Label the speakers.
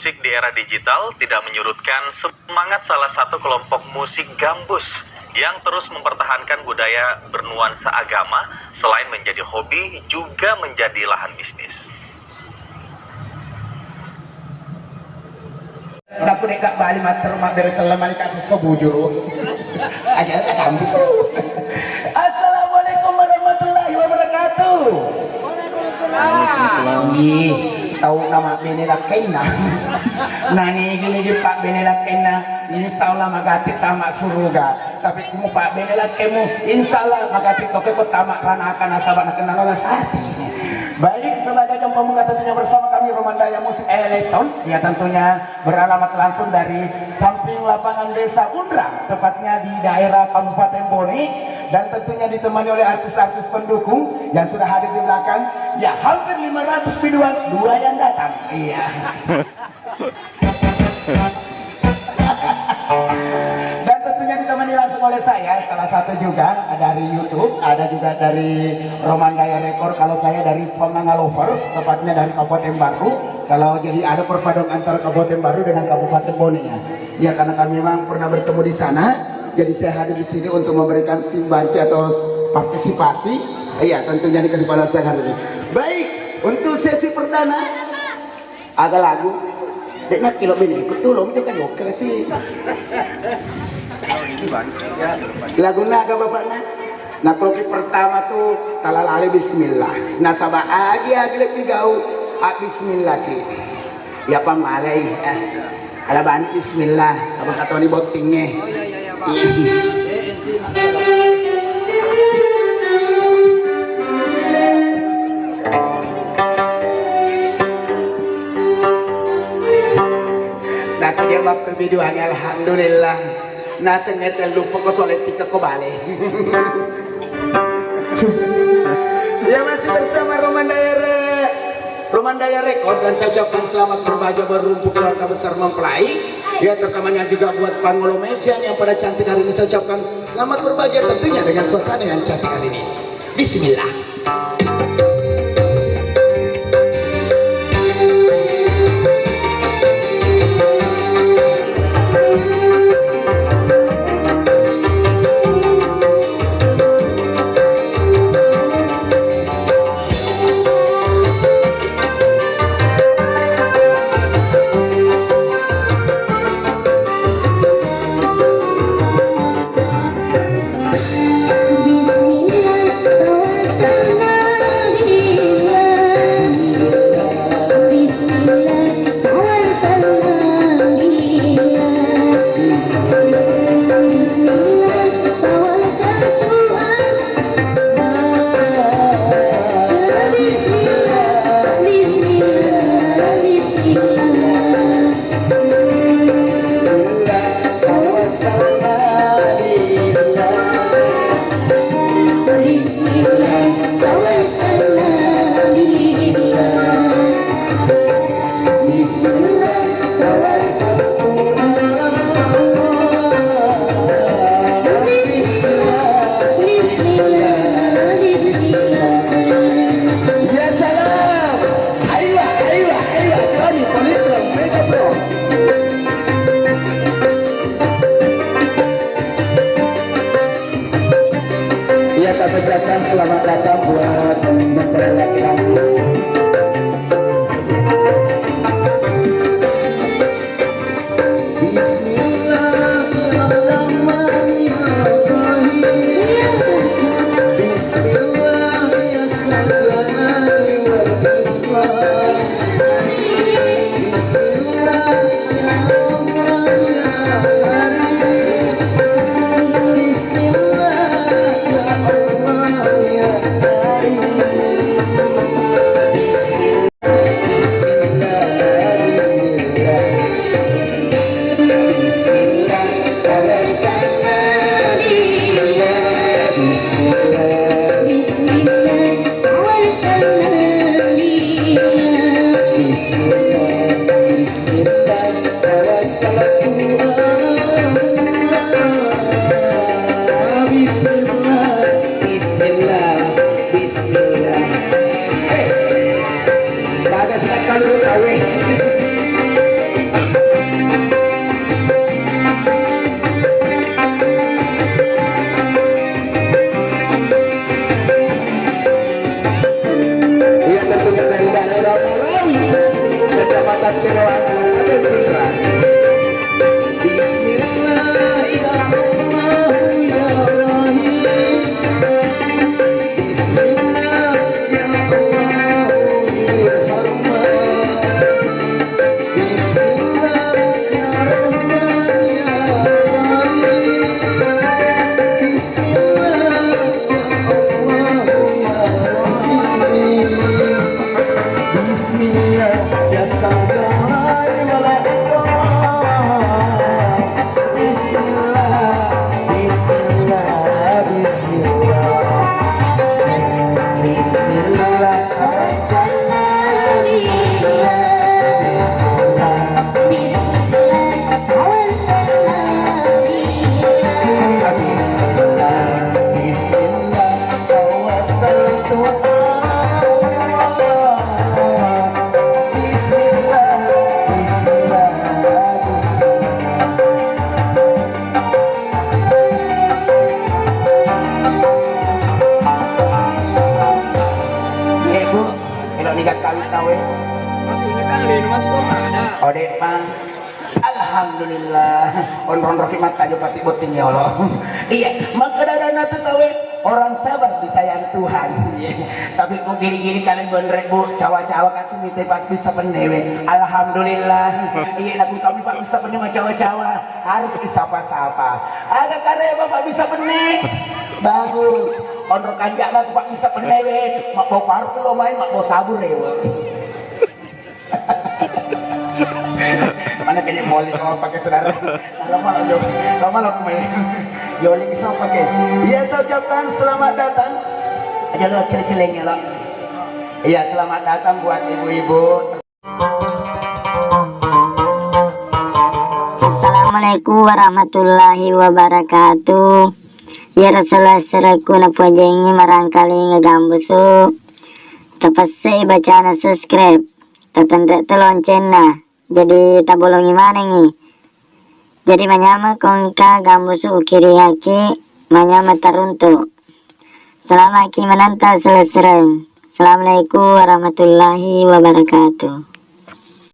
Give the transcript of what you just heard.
Speaker 1: musik di era digital tidak menyurutkan semangat salah satu kelompok musik gambus yang terus mempertahankan budaya bernuansa agama selain menjadi hobi juga menjadi lahan bisnis.
Speaker 2: Aku dekat Bali mater mak dari selama dikasih sebujur aja gambus. Assalamualaikum warahmatullahi wabarakatuh. Waalaikumsalam. Tahu nama Benela Kena. Nani gini Pak Benela Kena. Insyaallah magati tamak suruga. Tapi kamu Pak Benela Kemu. Insyaallah magati toke ko tamak rana akan asabak nak kenal olah sati. Baik, sebagai pembuka tentunya bersama kami Romandaya Musik Elektron. Ya tentunya beralamat langsung dari samping lapangan Desa Undrang, tepatnya di daerah Kabupaten Bone, dan tentunya ditemani oleh artis-artis pendukung yang sudah hadir di belakang. Ya hampir 500 biduan, dua yang datang. Iya. Dan tentunya ditemani langsung oleh saya, salah satu juga dari YouTube, ada juga dari Romandaya Record. Kalau saya dari Pengangalovers, tepatnya dari Kabupaten Baru. Kalau jadi ada perpaduan antara Kabupaten Baru dengan Kabupaten Bone ya. Ya karena kami memang pernah bertemu di sana, jadi saya hadir di sini untuk memberikan simbansi atau partisipasi. Iya tentunya di kesempatan saya hari ini. Baik, untuk sesi perdana ada lagu. Dek nak kilo bini ikut tolong juga oke sih. Lagu naga bapaknya. Nah kalau pertama tuh talalali bismillah. Nah sabah agi lebih gau bismillah ki. Ya pamalai ala bani bismillah. Apa kata ni botingnya. Nah kejawab perbiduannya alhamdulillah. Nah sengetel lupa ko soletika ko bale. Ya masih bersama Romandaya Record, dan saya ucapkan selamat berbahagia baru untuk keluarga besar mempelai. Ya terkamannya juga buat Pangolo Mejan yang pada cantik hari ini, saya ucapkan selamat berbahagia tentunya dengan suasana yang cantik hari ini. Bismillah. Selamat datang buat mempelai laki-laki. Alhamdulillah. On kimat aja pati boting ya Allah. Iya, maka dadana teh tawe orang sabar disayang Tuhan. Tapi kok gini-gini kalian bener bu cawa-cawa kasih mite pas bisa penewe. Alhamdulillah. Iya lagu kami pak bisa penewe cawa-cawa harus disapa-sapa. Agak karya bapak bisa penewe. Bagus. Ondro kanjak lah pak bisa penewe. Mak bau parfum lo main mak bau sabun ya. Mana pilih moli kalau pakai saudara. Lama lo main. Yoling bisa pakai. Iya saya ucapkan selamat datang. Aja lo celeng-celengnya lo. Iya selamat datang buat ibu-ibu.
Speaker 3: Assalamualaikum warahmatullahi wabarakatuh. Ya Rasulullah seraku na puajengi marangkali ngegambusu. Tapasai bacaan subscribe. Tatanda teloncen na. Jadi tabolongi mana nih? Jadi manyama kongka gambusu ukiri haki manyama taruntu. Selama ki menanta selesai. Assalamualaikum warahmatullahi wabarakatuh.